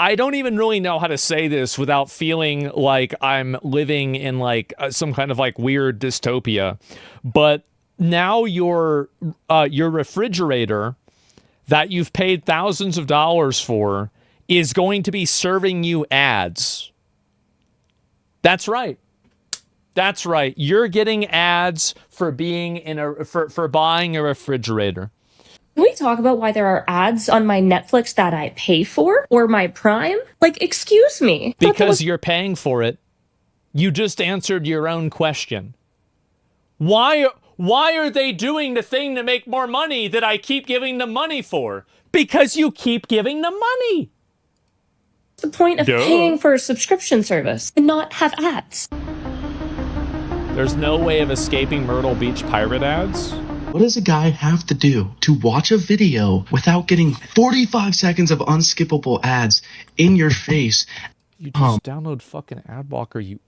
I don't even really know how to say this without feeling like I'm living in like some kind of like weird dystopia. But now your refrigerator that you've paid thousands of dollars for is going to be serving you ads. That's right. That's right. You're getting ads for being in a for buying a refrigerator. Can we talk about why there are ads on my Netflix that I pay for or my Prime? Like, excuse me. Because you're paying for it. You just answered your own question. Why are they doing the thing to make more money that I keep giving them money for? Because you keep giving them money. The point of paying for a subscription service and not have ads. There's no way of escaping Myrtle Beach pirate ads. What does a guy have to do to watch a video without getting 45 seconds of unskippable ads in your face? You just download fucking ad blocker, you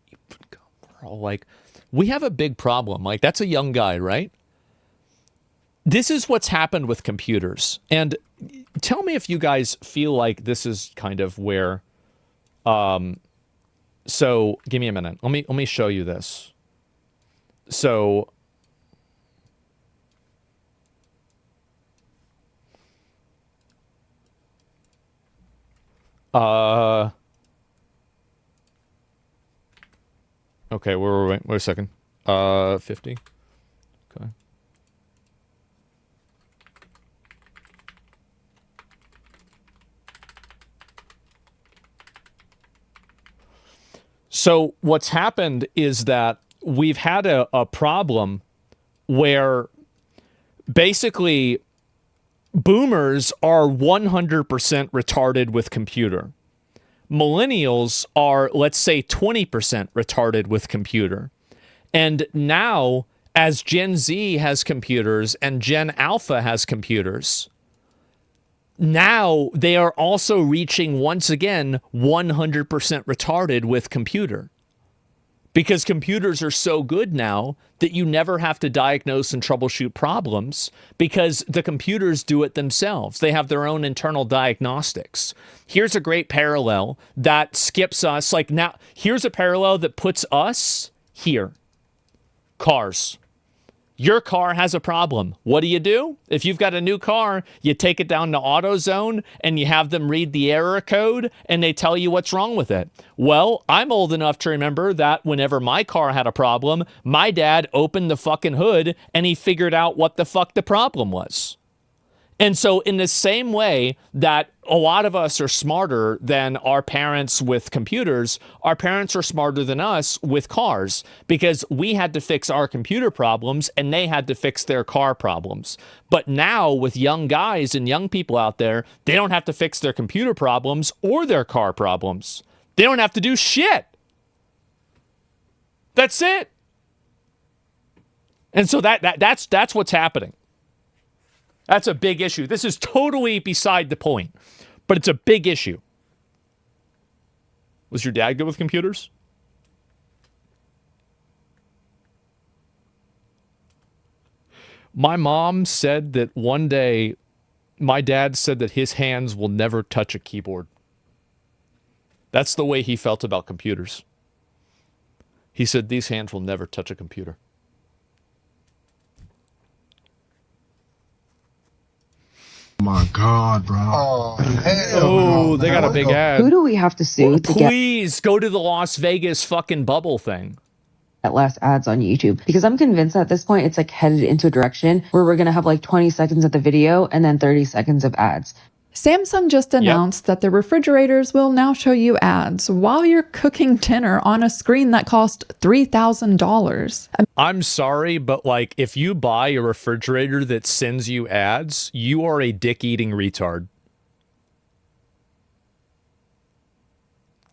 girl. Like, we have a big problem. Like, that's a young guy, right? This is what's happened with computers. And tell me if you guys feel like this is kind of where so give me a minute. Let me show you this. So okay, wait a second. 50. Okay. So what's happened is that we've had a problem where basically boomers are 100% retarded with computer. Millennials are, let's say, 20% retarded with computer. And now, as Gen Z has computers and Gen Alpha has computers, now they are also reaching, once again, 100% retarded with computer. Because computers are so good now that you never have to diagnose and troubleshoot problems because the computers do it themselves. They have their own internal diagnostics. Here's a great parallel that skips us. Like now, here's a parallel that puts us here. Cars. Your car has a problem. What do? If you've got a new car, you take it down to AutoZone and you have them read the error code and they tell you what's wrong with it. Well, I'm old enough to remember that whenever my car had a problem, my dad opened the fucking hood and he figured out what the fuck the problem was. And so in the same way that a lot of us are smarter than our parents with computers, our parents are smarter than us with cars because we had to fix our computer problems and they had to fix their car problems. But now with young guys and young people out there, they don't have to fix their computer problems or their car problems. They don't have to do shit. That's it. And so that's what's happening. That's a big issue. This is totally beside the point, but it's a big issue. Was your dad good with computers? My mom said that one day, my dad said that his hands will never touch a keyboard. That's the way he felt about computers. He said these hands will never touch a computer. Oh my God, bro. Oh, they got a big ad. Who do we have to sue to get Please go to the Las Vegas fucking bubble thing. less ads on YouTube? Because I'm convinced at this point it's like headed into a direction where we're going to have like 20 seconds of the video and then 30 seconds of ads. Samsung just announced that their refrigerators will now show you ads while you're cooking dinner on a screen that cost $3,000. I'm sorry, but like if you buy a refrigerator that sends you ads, you are a dick-eating retard.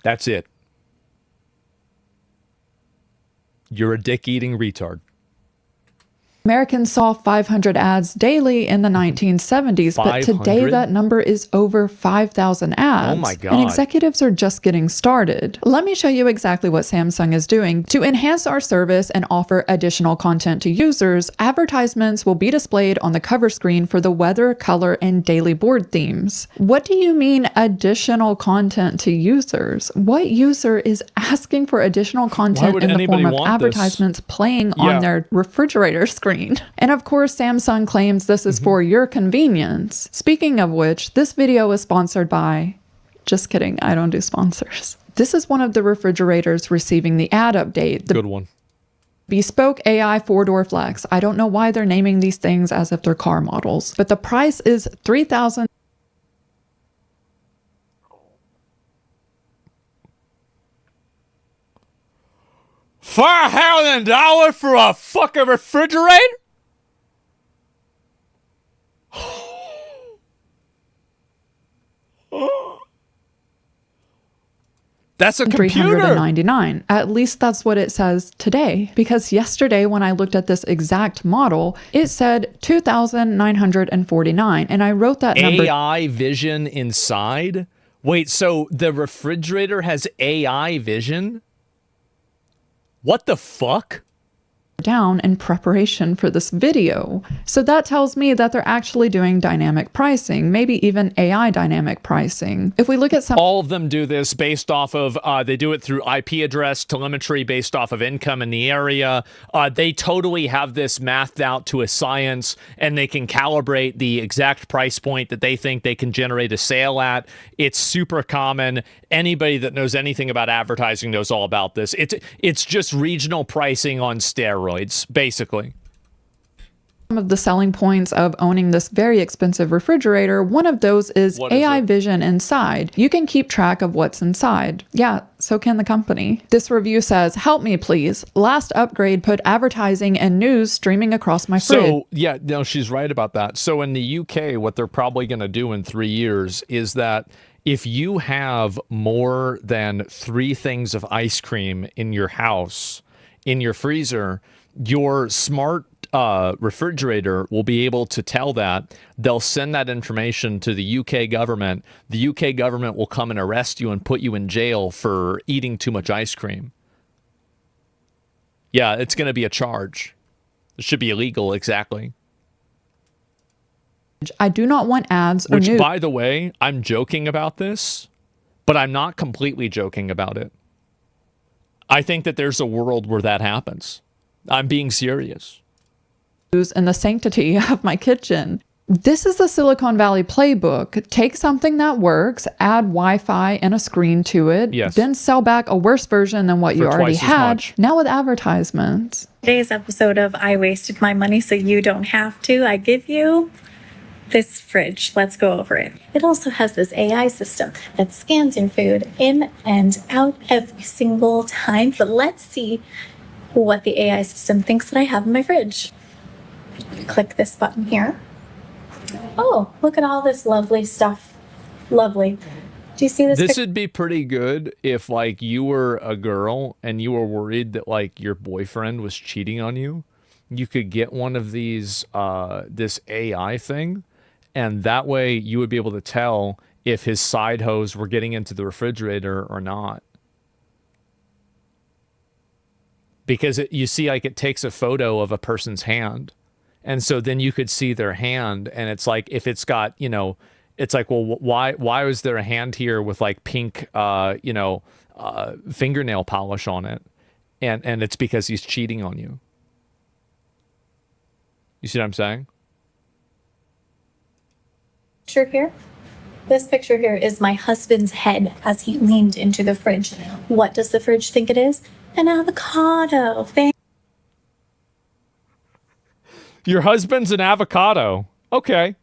That's it. You're a dick-eating retard. Americans saw 500 ads daily in the 1970s, but today 500? that number is over 5,000 ads. Oh my God. And executives are just getting started. Let me show you exactly what Samsung is doing. To enhance our service and offer additional content to users, advertisements will be displayed on the cover screen for the weather, color, and daily board themes. What do you mean additional content to users? What user is asking for additional content in the form of advertisements playing on their refrigerator screen? And of course, Samsung claims this is for your convenience. Speaking of which, this video is sponsored by... Just kidding, I don't do sponsors. This is one of the refrigerators receiving the ad update. The Good one. Bespoke AI 4-door flex. I don't know why they're naming these things as if they're car models, but the price is $3,000. $4,000 for a fucking refrigerator? That's a computer. $399. At least that's what it says today. Because yesterday when I looked at this exact model, it said $2,949. And I wrote that number. AI vision inside? Wait, so the refrigerator has AI vision? What the fuck? Down in preparation for this video. So that tells me that they're actually doing dynamic pricing, maybe even AI dynamic pricing. If we look at some... All of them do this based off of, they do it through IP address, telemetry based off of income in the area. They totally have this mathed out to a science, and they can calibrate the exact price point that they think they can generate a sale at. It's super common. Anybody that knows anything about advertising knows all about this. It's just regional pricing on steroids, basically. Some of the selling points of owning this very expensive refrigerator, one of those is AI vision inside. You can keep track of what's inside. Yeah, so can the company. This review says, help me please. Last upgrade put advertising and news streaming across my fridge. So, yeah, no, she's right about that. So in the UK, what they're probably going to do in 3 years is that if you have more than 3 things of ice cream in your house, in your freezer, your smart refrigerator will be able to tell that. They'll send that information to the UK government. The UK government will come and arrest you and put you in jail for eating too much ice cream. Yeah, it's going to be a charge. It should be illegal, exactly. I do not want ads or news. Which, by the way, I'm joking about this, but I'm not completely joking about it. I think that there's a world where that happens. I'm being serious. In the sanctity of my kitchen. This is the Silicon Valley playbook. Take something that works, add Wi-Fi and a screen to it, then sell back a worse version than what you already had. Now with advertisements. Today's episode of I Wasted My Money So You Don't Have To, I give you this fridge. Let's go over it. It also has this AI system that scans your food in and out every single time. But let's see what the AI system thinks that I have in my fridge. Click this button here. Oh, look at all this lovely stuff. Lovely. Do you see this? This would be pretty good if, like, you were a girl and you were worried that, like, your boyfriend was cheating on you. You could get one of these, this AI thing, and that way you would be able to tell if his side hose were getting into the refrigerator or not. Because you see, like, it takes a photo of a person's hand. And so then you could see their hand, and it's like, if it's got, you know, it's like, well, why was there a hand here with like pink, fingernail polish on it? And it's because he's cheating on you. You see what I'm saying? Picture here. This picture here is my husband's head as he leaned into the fridge. What does the fridge think it is? An avocado. Your husband's an avocado. Okay.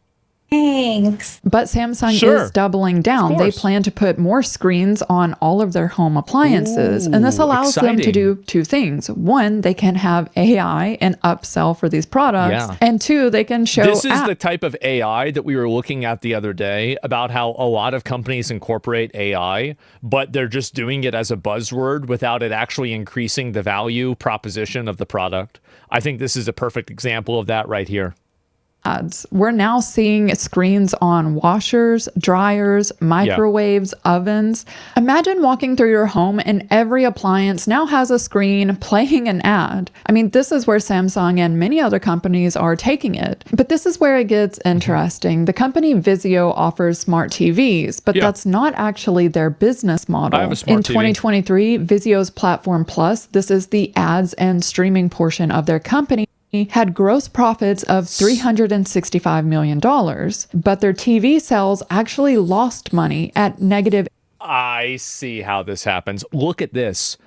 Thanks. But Samsung Sure. is doubling down. They course. plan to put more screens on all of their home appliances. And this Ooh, allows them to exciting. do two things. One, they can have AI and upsell for these products. Yeah. And two, they can show This is apps. the type of AI that we were looking at the other day about how a lot of companies incorporate AI, but they're just doing it as a buzzword without it actually increasing the value proposition of the product. I think this is a perfect example of that right here. ads. We're now seeing screens on washers, dryers, microwaves, ovens. Imagine walking through your home and every appliance now has a screen playing an ad. I mean, this is where Samsung and many other companies are taking it. But this is where it gets interesting. The company Vizio offers smart TVs, but that's not actually their business model. I have a smart In TV. 2023, Vizio's Platform Plus, this is the ads and streaming portion of their company, had gross profits of $365 million, but their TV sales actually lost money at negative. I see how this happens. Look at this.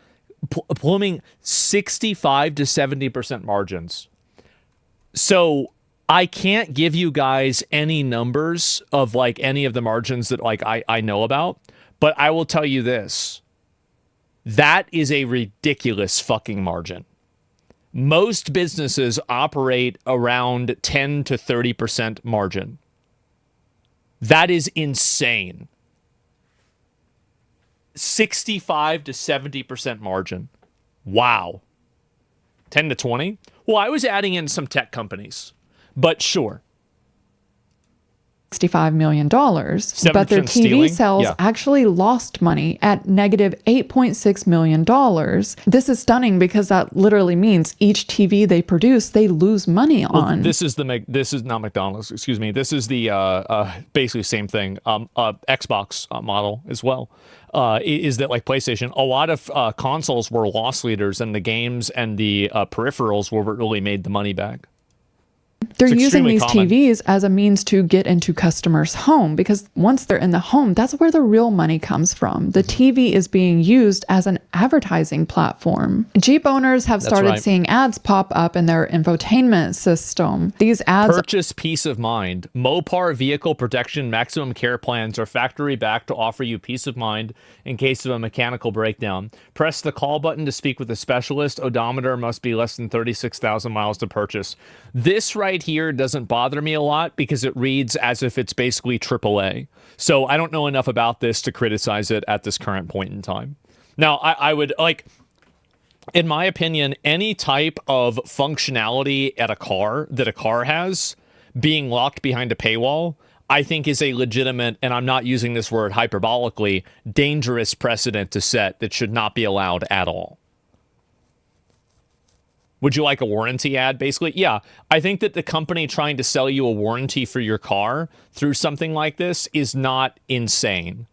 Plumbing 65 to 70% margins. So I can't give you guys any numbers of like any of the margins that like I know about, but I will tell you this. That is a ridiculous fucking margin. Most businesses operate around 10 to 30% margin. That is insane. 65 to 70% margin. Wow. 10 to 20? Well, I was adding in some tech companies, but sure. $65 million, but their 7% TV stealing? sales Yeah. actually lost money at negative $8.6 million. This is stunning because that literally means each TV they produce, they lose money on. This is not McDonald's, excuse me. This is the basically same thing. Xbox model as well. Is that like PlayStation? A lot of consoles were loss leaders, and the games and the peripherals were what really made the money back. They're It's using extremely these common. TVs as a means to get into customers' home because once they're in the home, that's where the real money comes from. The TV is being used as an advertising platform. Jeep owners have started right. seeing ads pop up in their infotainment system. These ads Purchase peace of mind. Mopar vehicle protection maximum care plans are factory backed to offer you peace of mind in case of a mechanical breakdown. Press the call button to speak with a specialist. Odometer must be less than 36,000 miles to purchase. This right here doesn't bother me a lot because it reads as if it's basically AAA. So I don't know enough about this to criticize it at this current point in time. Now, I would like, in my opinion, any type of functionality at a car that a car has being locked behind a paywall, I think is a legitimate, and I'm not using this word hyperbolically, dangerous precedent to set that should not be allowed at all. Would you like a warranty ad, basically? Yeah, I think that the company trying to sell you a warranty for your car through something like this is not insane.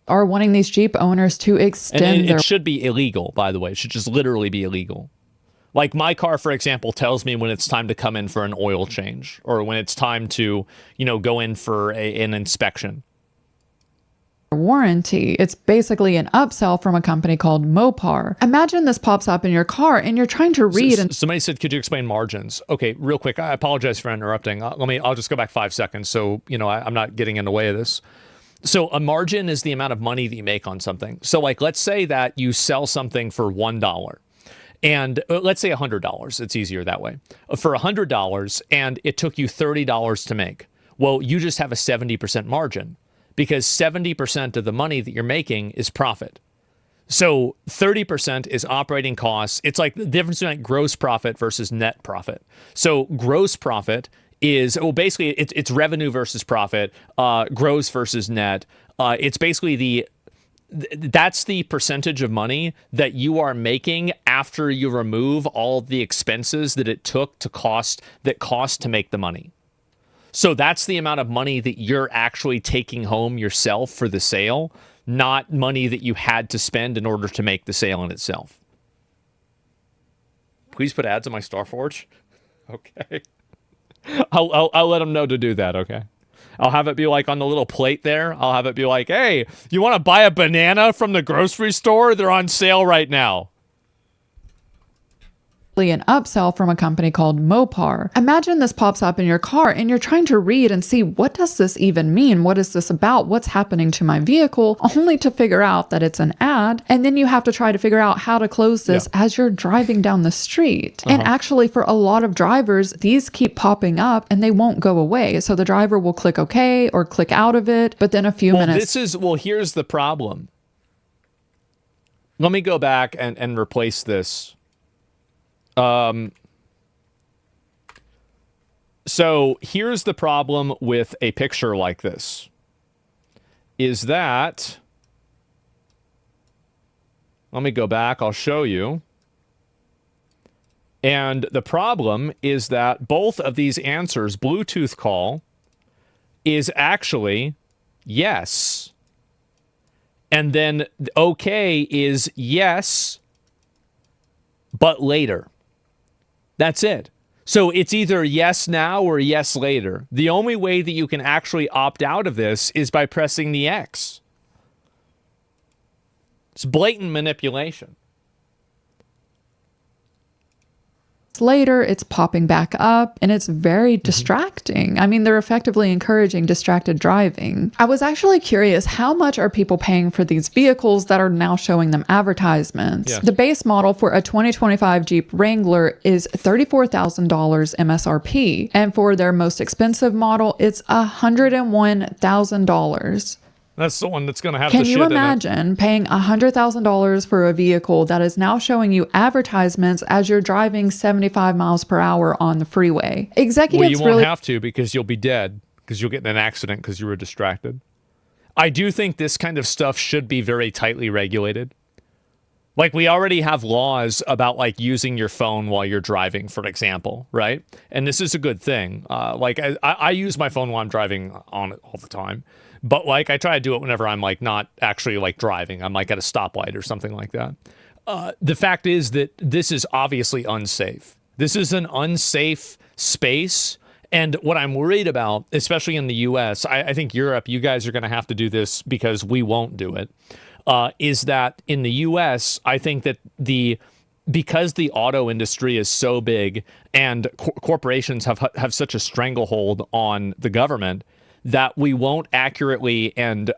are wanting these Jeep owners to extend And their it should be illegal, by the way. It should just literally be illegal. Like my car, for example, tells me when it's time to come in for an oil change or when it's time to, go in for an inspection. warranty. It's basically an upsell from a company called Mopar. Imagine this pops up in your car and you're trying to read and Somebody said, could you explain margins? Okay, real quick. I apologize for interrupting. I'll just go back 5 seconds. So, I'm not getting in the way of this. So a margin is the amount of money that you make on something. So like, let's say that you sell something for $1 and let's say $100. It's easier that way. For $100 and it took you $30 to make. Well, you just have a 70% margin because 70% of the money that you're making is profit. So 30% is operating costs. It's like the difference between gross profit versus net profit. So gross profit is, basically it's revenue versus profit, gross versus net. It's basically that's the percentage of money that you are making after you remove all the expenses that it took to cost to make the money. So that's the amount of money that you're actually taking home yourself for the sale, not money that you had to spend in order to make the sale in itself. Please put ads on my Starforge. Okay. I'll let them know to do that, okay? I'll have it be like on the little plate there. I'll have it be like, hey, you want to buy a banana from the grocery store? They're on sale right now. an upsell from a company called Mopar. Imagine this pops up in your car and you're trying to read and see, what does this even mean? What is this about? What's happening to my vehicle? Only to figure out that it's an ad. And then you have to try to figure out how to close this as you're driving down the street. And actually, for a lot of drivers, these keep popping up and they won't go away. So the driver will click OK or click out of it. But then a few minutes. Here's the problem. Let me go back and replace this. So here's the problem with a picture like this, is that, let me go back, I'll show you. And the problem is that both of these answers, Bluetooth call, is actually yes. And then okay is yes, but later. That's it. So it's either yes now or yes later. The only way that you can actually opt out of this is by pressing the X. It's blatant manipulation. Later, it's popping back up and it's very distracting. I mean, they're effectively encouraging distracted driving. I was actually curious, how much are people paying for these vehicles that are now showing them advertisements? Yeah. The base model for a 2025 Jeep Wrangler is $34,000 MSRP. And for their most expensive model, it's $101,000. That's the one that's going to have Can the shit you in it. imagine paying $100,000 for a vehicle that is now showing you advertisements as you're driving 75 miles per hour on the freeway? Executives Well, you won't really have to, because you'll be dead, because you'll get in an accident because you were distracted. I do think this kind of stuff should be very tightly regulated. Like, we already have laws about, like, using your phone while you're driving, for example, right? And this is a good thing. Like, I use my phone while I'm driving on it all the time. But, like, I try to do it whenever I'm, like, not actually, like, driving. I'm, like, at a stoplight or something like that. The fact is that this is obviously unsafe. This is an unsafe space. And what I'm worried about, especially in the U.S., I think Europe, you guys are going to have to do this because we won't do it, is that in the U.S., I think that because the auto industry is so big and corporations have such a stranglehold on the government, that we won't accurately and,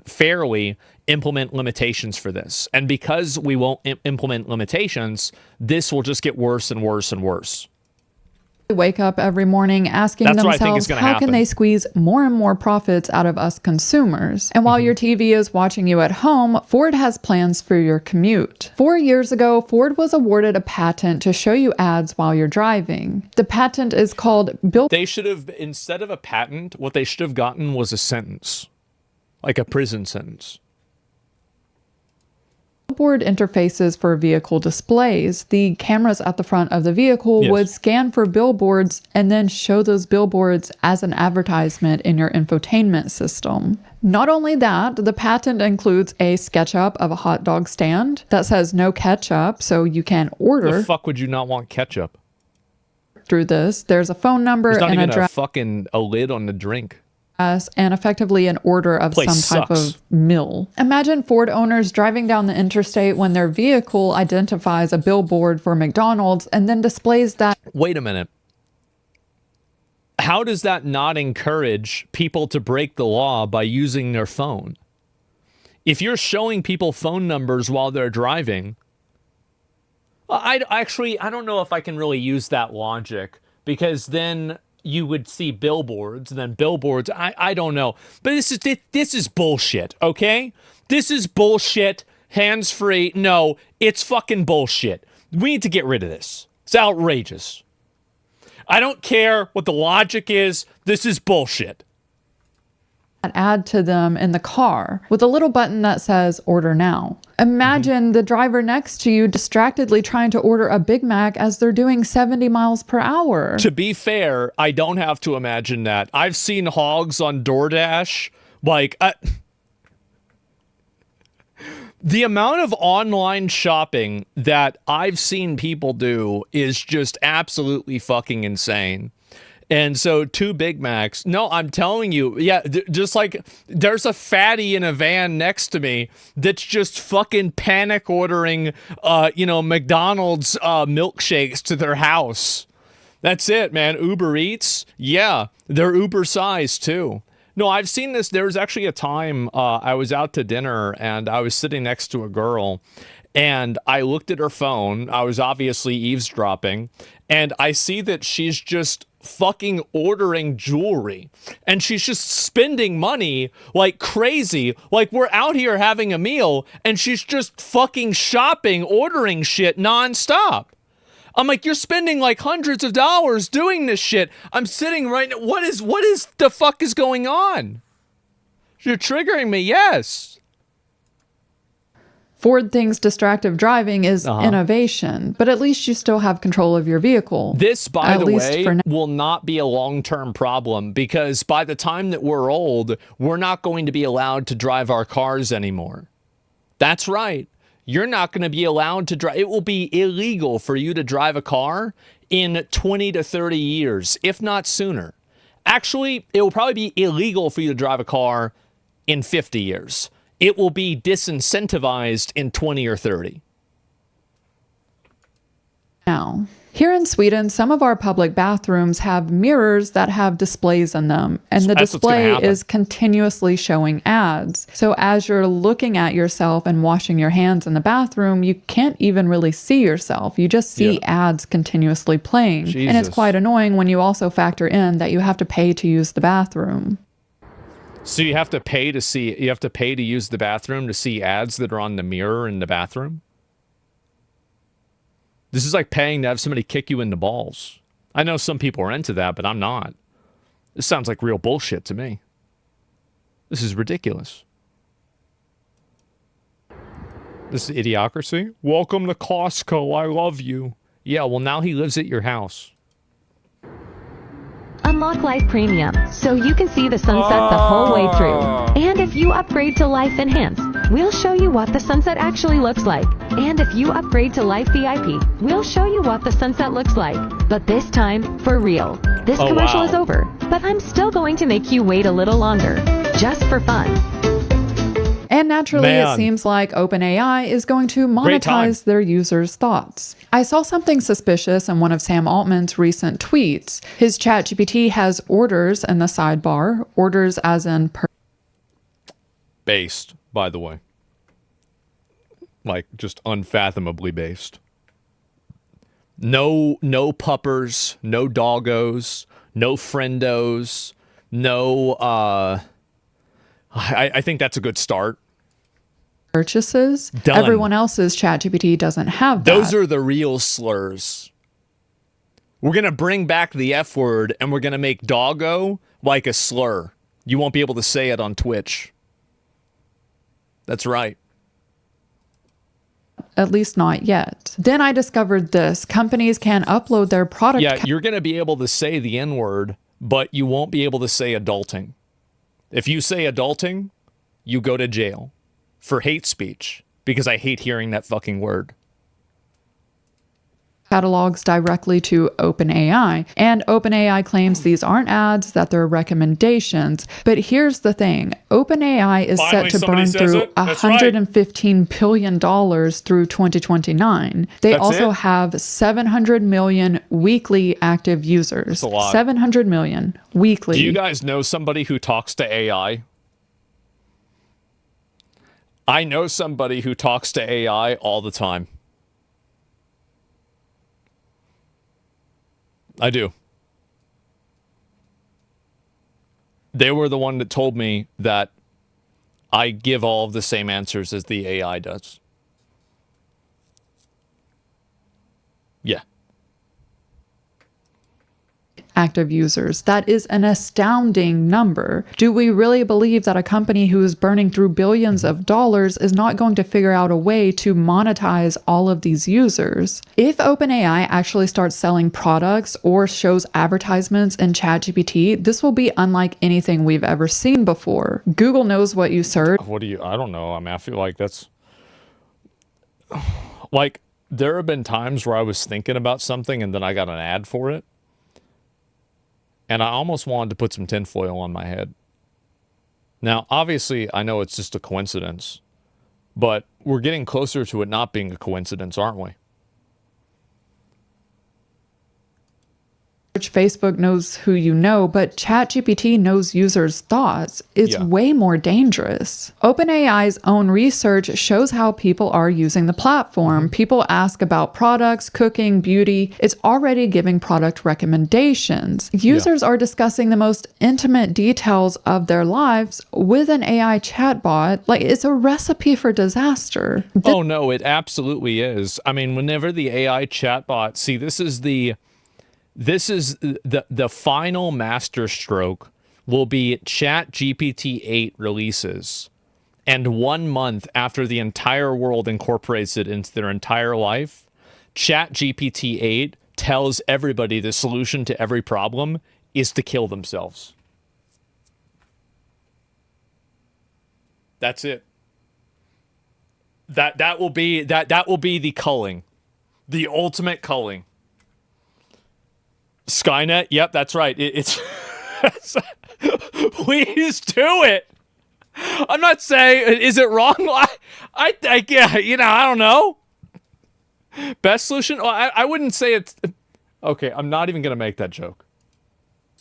fairly implement limitations for this. And because we won't implement limitations, this will just get worse and worse and worse. wake up every morning asking themselves, how can they squeeze more and more profits out of us consumers? And while your TV is watching you at home, Ford has plans for your commute. 4 years ago, Ford was awarded a patent to show you ads while you're driving. The patent is called They should have, instead of a patent, what they should have gotten was a sentence, like a prison sentence. Billboard interfaces for vehicle displays. The cameras at the front of the vehicle would scan for billboards and then show those billboards as an advertisement in your infotainment system. Not only that, the patent includes a SketchUp of a hot dog stand that says no ketchup, so you can order. The fuck would you not want ketchup? Through this, there's a phone number and an address. A lid on the drink. And effectively an order of some type of meal. Imagine Ford owners driving down the interstate when their vehicle identifies a billboard for McDonald's and then displays that. Wait a minute. How does that not encourage people to break the law by using their phone? If you're showing people phone numbers while they're driving, I don't know if I can really use that logic, because then you would see billboards, and then billboards, I don't know. But this is bullshit, okay? This is bullshit, hands-free. No, it's fucking bullshit. We need to get rid of this. It's outrageous. I don't care what the logic is. This is bullshit. Add to them in the car with a little button that says order now. Imagine the driver next to you distractedly trying to order a Big Mac as they're doing 70 miles per hour. To be fair, I don't have to imagine that. I've seen hogs on DoorDash. The amount of online shopping that I've seen people do is just absolutely fucking insane. And so 2 Big Macs. No, I'm telling you, yeah, just like there's a fatty in a van next to me that's just fucking panic ordering, McDonald's milkshakes to their house. That's it, man. Uber Eats, yeah, they're Uber sized too. No, I've seen this. There was actually a time I was out to dinner and I was sitting next to a girl and I looked at her phone. I was obviously eavesdropping and I see that she's just fucking ordering jewelry and she's just spending money like crazy. Like we're out here having a meal and she's just fucking shopping, ordering shit nonstop. I'm like, you're spending like hundreds of dollars doing this shit. I'm sitting right now. What is the fuck is going on? You're triggering me, yes. Ford thinks distractive driving is innovation, but at least you still have control of your vehicle. This, by the way, will not be a long-term problem because by the time that we're old, we're not going to be allowed to drive our cars anymore. That's right. You're not going to be allowed to drive. It will be illegal for you to drive a car in 20 to 30 years, if not sooner. Actually, it will probably be illegal for you to drive a car in 50 years. It will be disincentivized in 20 or 30. Now, here in Sweden, some of our public bathrooms have mirrors that have displays in them, and the display is continuously showing ads. So as you're looking at yourself and washing your hands in the bathroom, you can't even really see yourself. You just see ads continuously playing. Jesus. And it's quite annoying when you also factor in that you have to pay to use the bathroom. So you have to pay to use the bathroom to see ads that are on the mirror in the bathroom? This is like paying to have somebody kick you in the balls. I know some people are into that, but I'm not. This sounds like real bullshit to me. This is ridiculous. This is idiocracy. Welcome to Costco. I love you. Yeah, well, now he lives at your house. Unlock Life Premium, so you can see the sunset the whole way through. And if you upgrade to Life Enhanced, we'll show you what the sunset actually looks like. And if you upgrade to Life VIP, we'll show you what the sunset looks like. But this time, for real. This commercial is over, but I'm still going to make you wait a little longer, just for fun. And naturally, it seems like OpenAI is going to monetize their users' thoughts. I saw something suspicious in one of Sam Altman's recent tweets. His ChatGPT has orders in the sidebar, orders as in based, by the way. Like, just unfathomably based. No puppers, no doggos, no friendos, no, I think that's a good start. Purchases. Done. Everyone else's ChatGPT doesn't have that. Those are the real slurs. We're going to bring back the F word and we're going to make doggo like a slur. You won't be able to say it on Twitch. That's right. At least not yet. Then I discovered this. Companies can upload their product. Yeah, you're going to be able to say the N word, but you won't be able to say adulting. If you say adulting, you go to jail for hate speech because I hate hearing that fucking word. Catalogs directly to OpenAI, and OpenAI claims these aren't ads, that they're recommendations. But here's the thing, OpenAI is set to burn through $115 billion through 2029. They also have 700 million weekly active users. 700 million weekly. Do you guys know somebody who talks to AI? I know somebody who talks to AI all the time. I do. They were the one that told me that I give all of the same answers as the AI does. Yeah. Active users. That is an astounding number. Do we really believe that a company who is burning through billions of dollars is not going to figure out a way to monetize all of these users? If OpenAI actually starts selling products or shows advertisements in ChatGPT, this will be unlike anything we've ever seen before. Google knows what you search. I don't know. I mean, I feel like that's like there have been times where I was thinking about something and then I got an ad for it. and I almost wanted to put some tinfoil on my head. Now, obviously, I know it's just a coincidence, but we're getting closer to it not being a coincidence, aren't we? Facebook knows who you know, but ChatGPT knows users' thoughts. It's way more dangerous. OpenAI's own research shows how people are using the platform. People ask about products, cooking, beauty. It's already giving product recommendations. Users are discussing the most intimate details of their lives with an AI chatbot. Like, it's a recipe for disaster. Oh, no, it absolutely is. I mean, whenever the AI chatbot, see, this is the final master stroke will be ChatGPT 8 releases. And 1 month after the entire world incorporates it into their entire life, ChatGPT 8 tells everybody the solution to every problem is to kill themselves. That's it. That will be the culling. The ultimate culling. Skynet, yep, that's right. It's please do it. I'm not saying, is it wrong? I think, yeah, I don't know. Best solution? Well, I wouldn't say it's... Okay, I'm not even going to make that joke.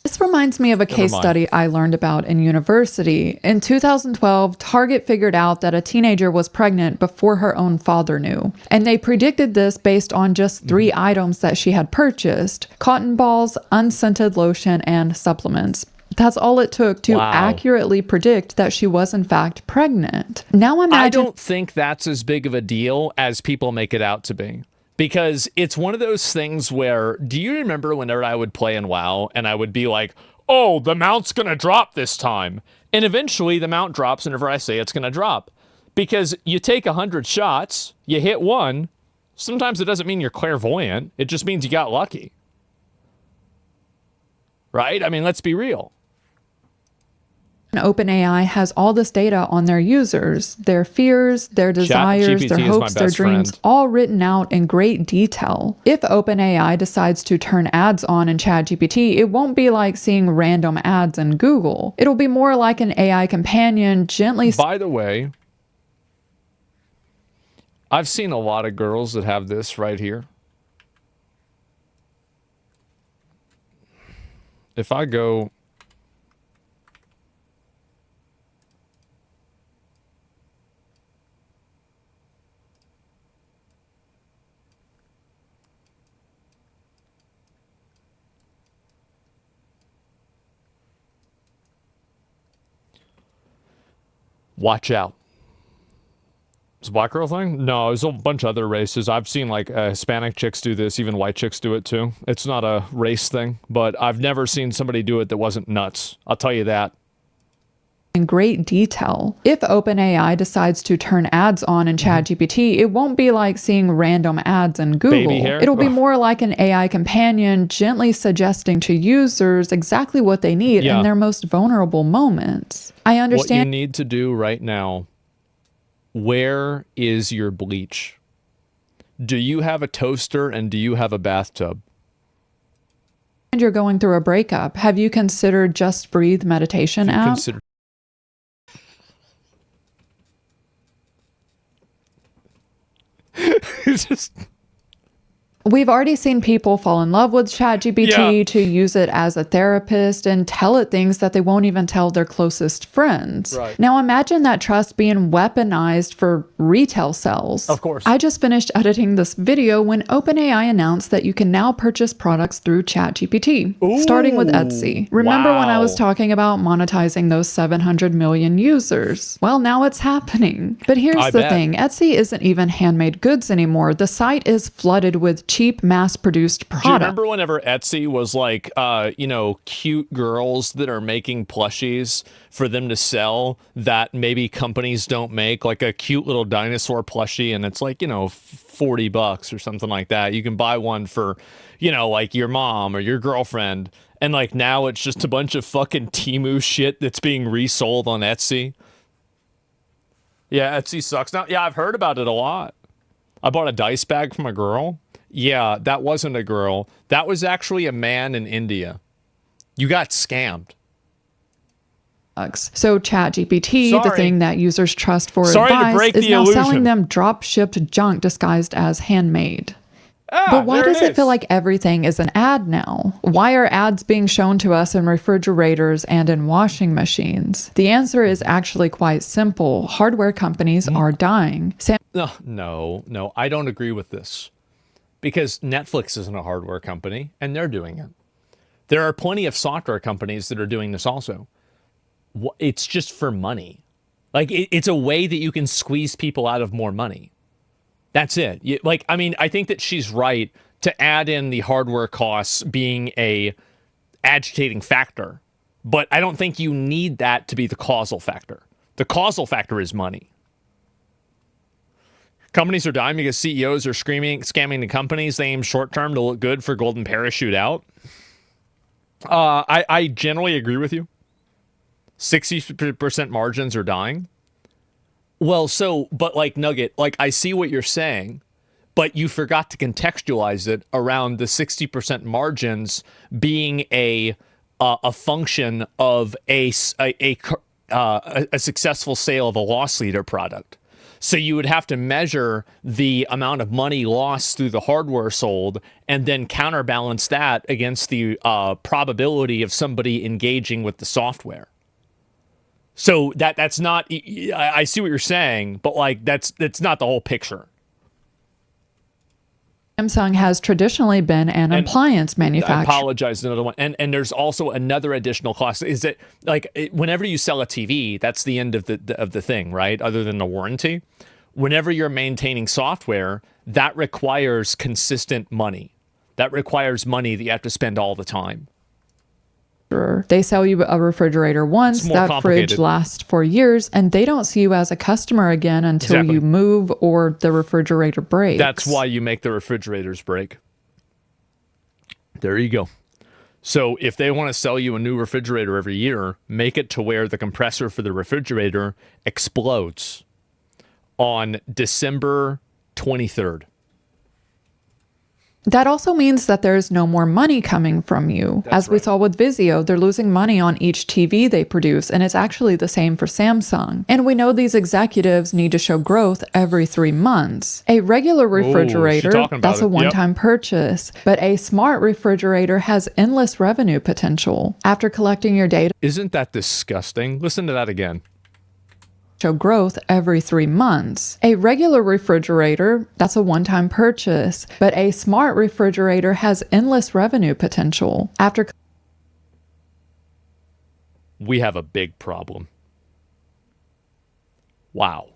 This reminds me of a case study I learned about in university. In 2012, Target figured out that a teenager was pregnant before her own father knew. And they predicted this based on just 3 items that she had purchased: cotton balls, unscented lotion, and supplements. That's all it took to accurately predict that she was in fact pregnant. Now imagine... I don't think that's as big of a deal as people make it out to be. Because it's one of those things where, do you remember whenever I would play in WoW and I would be like, oh, the mount's going to drop this time. And eventually the mount drops whenever I say it's going to drop. Because you take 100 shots, you hit one. Sometimes it doesn't mean you're clairvoyant. It just means you got lucky. Right? I mean, let's be real. OpenAI has all this data on their users, their fears, their desires, their hopes, their dreams, all written out in great detail. If OpenAI decides to turn ads on in ChatGPT, it won't be like seeing random ads in Google. It'll be more like an AI companion gently... By the way, I've seen a lot of girls that have this right here. If I go... Watch out. It's a black girl thing? No, there's a bunch of other races. I've seen like Hispanic chicks do this, even white chicks do it too. It's not a race thing, but I've never seen somebody do it that wasn't nuts. I'll tell you that. In great detail. If OpenAI decides to turn ads on in ChatGPT, it won't be like seeing random ads in Google. It'll be more like an AI companion gently suggesting to users exactly what they need in their most vulnerable moments. I understand. What you need to do right now, where is your bleach? Do you have a toaster and do you have a bathtub? And you're going through a breakup. Have you considered Just Breathe meditation app? We've already seen people fall in love with ChatGPT to use it as a therapist and tell it things that they won't even tell their closest friends. Now imagine that trust being weaponized for retail sales. Of course. I just finished editing this video when OpenAI announced that you can now purchase products through ChatGPT, starting with Etsy. Remember when I was talking about monetizing those 700 million users? Well, now it's happening. But here's the thing. Etsy isn't even handmade goods anymore. The site is flooded with cheap mass-produced product. Do you remember whenever Etsy was like, cute girls that are making plushies for them to sell that maybe companies don't make, like a cute little dinosaur plushie, and it's like, $40 or something like that. You can buy one for, like your mom or your girlfriend, and like now it's just a bunch of fucking Temu shit that's being resold on Etsy. Yeah, Etsy sucks. Now, yeah, I've heard about it a lot. I bought a dice bag from a girl. Yeah, that wasn't a girl. That was actually a man in India. You got scammed. So ChatGPT, the Sorry. thing that users trust for Sorry to advice, break is the now illusion. selling them drop-shipped junk disguised as handmade. Ah, But why there does it is. feel like everything is an ad now? Why are ads being shown to us in refrigerators and in washing machines? The answer is actually quite simple. Hardware companies are dying. No, I don't agree with this. Because Netflix isn't a hardware company, and they're doing it. There are plenty of software companies that are doing this also. It's just for money. Like, it's a way that you can squeeze people out of more money. That's it. I think that she's right to add in the hardware costs being a agitating factor. But I don't think you need that to be the causal factor. The causal factor is money. Companies are dying because CEOs are scamming the companies. They aim short term to look good for golden parachute out. I generally agree with you. 60% margins are dying. Well, but like Nugget, like I see what you're saying, but you forgot to contextualize it around the 60% margins being a function of a successful sale of a loss leader product. So you would have to measure the amount of money lost through the hardware sold and then counterbalance that against the probability of somebody engaging with the software. So that's not, I see what you're saying, but like that's not the whole picture. Samsung has traditionally been an appliance I manufacturer. apologize, another one. And there's also another additional cost. Is that like whenever you sell a TV, that's the end of the thing, right? Other than the warranty. Whenever you're maintaining software, that requires consistent money. That requires money that you have to spend all the time. They sell you a refrigerator once, that fridge lasts for years, and they don't see you as a customer again until you move or the refrigerator breaks. That's why you make the refrigerators break. There you go. So if they want to sell you a new refrigerator every year, make it to where the compressor for the refrigerator explodes on December 23rd. That also means that there's no more money coming from you. As we saw with Vizio, they're losing money on each TV they produce, and it's actually the same for Samsung. And we know these executives need to show growth every 3 months. A regular refrigerator, that's a one-time purchase, but a smart refrigerator has endless revenue potential. After collecting your data, isn't that disgusting? Listen to that again. Show growth every 3 months. A regular refrigerator, that's a one-time purchase, but a smart refrigerator has endless revenue potential. After we have a big problem. Wow.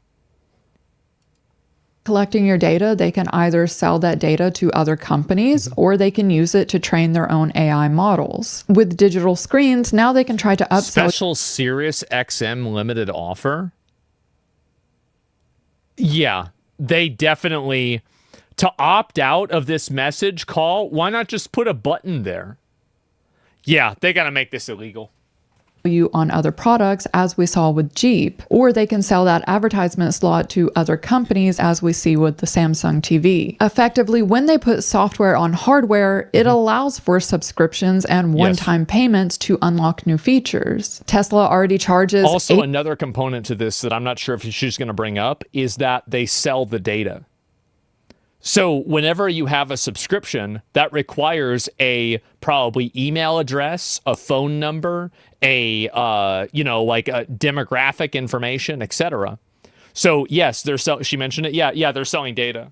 Collecting your data, they can either sell that data to other companies or they can use it to train their own AI models. With digital screens, now they can try to upsell. Special Sirius XM limited offer? Yeah, they definitely, to opt out of this message call, why not just put a button there? Yeah, they got to make this illegal. You on other products, as we saw with Jeep, or they can sell that advertisement slot to other companies, as we see with the Samsung TV. Effectively, when they put software on hardware, it allows for subscriptions and one-time payments to unlock new features. Tesla already charges. Also, another component to this that I'm not sure if she's going to bring up is that they sell the data. So whenever you have a subscription, that requires a probably email address, a phone number, a like a demographic information, etc. So yes, she mentioned it. Yeah, they're selling data.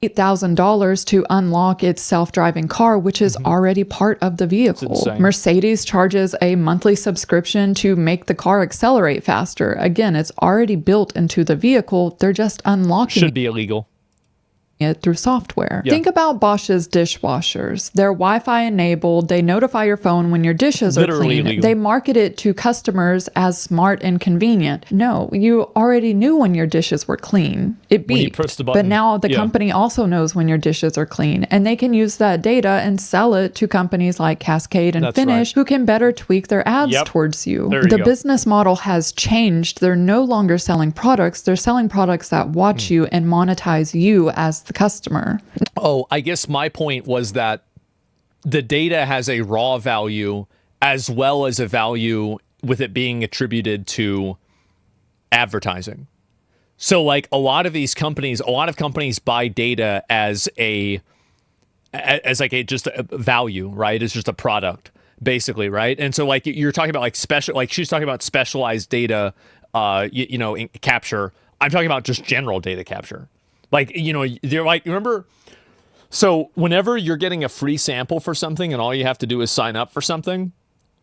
$8,000 to unlock its self-driving car, which is already part of the vehicle. Mercedes charges a monthly subscription to make the car accelerate faster. Again, it's already built into the vehicle. They're just unlocking. Should be illegal. It through software. Yeah. Think about Bosch's dishwashers. They're Wi-Fi enabled. They notify your phone when your dishes are clean. Illegal. They market it to customers as smart and convenient. No, you already knew when your dishes were clean. It beeped. But now the company also knows when your dishes are clean, and they can use that data and sell it to companies like Cascade and Finish, who can better tweak their ads towards you. The business model has changed. They're no longer selling products. They're selling products that watch you and monetize you as the customer. Oh, I guess my point was that the data has a raw value as well as a value with it being attributed to advertising. So like a lot of companies buy data as just a value, right? It's just a product, basically, right? And so like you're talking about like she's talking about specialized data, in capture. I'm talking about just general data capture. Like, they're like, remember, so whenever you're getting a free sample for something and all you have to do is sign up for something,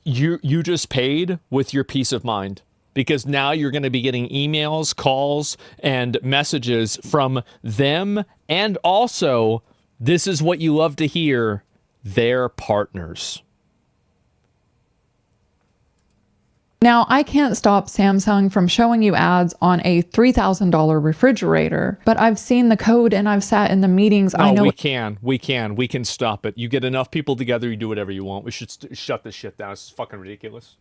you just paid with your peace of mind. Because now you're going to be getting emails, calls, and messages from them. And also, this is what you love to hear, their partners. Now, I can't stop Samsung from showing you ads on a $3,000 refrigerator, but I've seen the code and I've sat in the meetings. No, I know we can stop it. You get enough people together, you do whatever you want. We should shut this shit down. It's fucking ridiculous.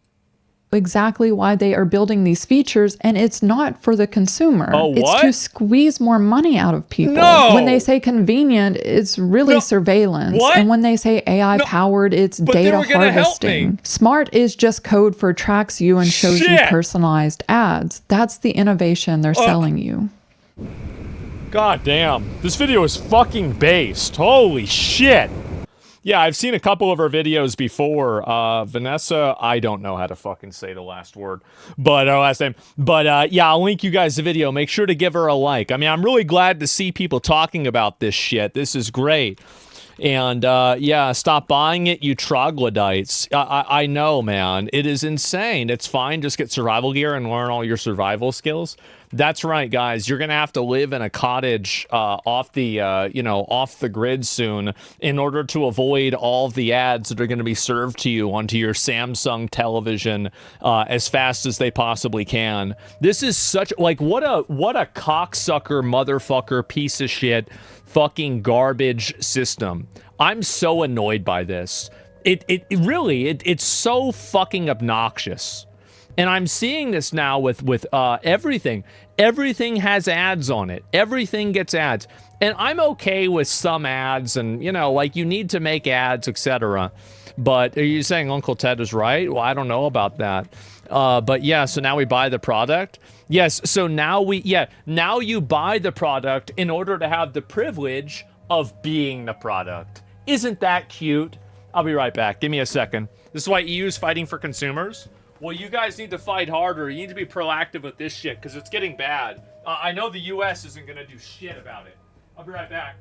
exactly why they are building these features, and it's not for the consumer. Oh, it's what? to squeeze more money out of people. No! When they say convenient, it's really surveillance. What? And when they say AI powered, it's But they data were gonna help me. harvesting. Smart is just code for tracks you and shows you Shit! personalized ads. That's the innovation they're selling you. God damn. This video is fucking based. Holy shit. Yeah, I've seen a couple of her videos before. Vanessa, I don't know how to fucking say the last word, but last name. But yeah, I'll link you guys the video. Make sure to give her a like. I mean, I'm really glad to see people talking about this shit. This is great. And yeah, stop buying it, you troglodytes. I know, man. It is insane. It's fine. Just get survival gear and learn all your survival skills. That's right, guys. You're gonna have to live in a cottage off the grid soon in order to avoid all of the ads that are going to be served to you onto your Samsung television as fast as they possibly can. This is such like what a cocksucker motherfucker piece of shit fucking garbage system. I'm so annoyed by this. It's so fucking obnoxious. And I'm seeing this now with everything. Everything has ads on it. Everything gets ads. And I'm okay with some ads and, like you need to make ads, etc. But are you saying Uncle Ted is right? Well, I don't know about that. But yeah, so now we buy the product. Yes, so now you buy the product in order to have the privilege of being the product. Isn't that cute? I'll be right back. Give me a second. This is why EU is fighting for consumers. Well, you guys need to fight harder. You need to be proactive with this shit because it's getting bad. I know the US isn't going to do shit about it. I'll be right back.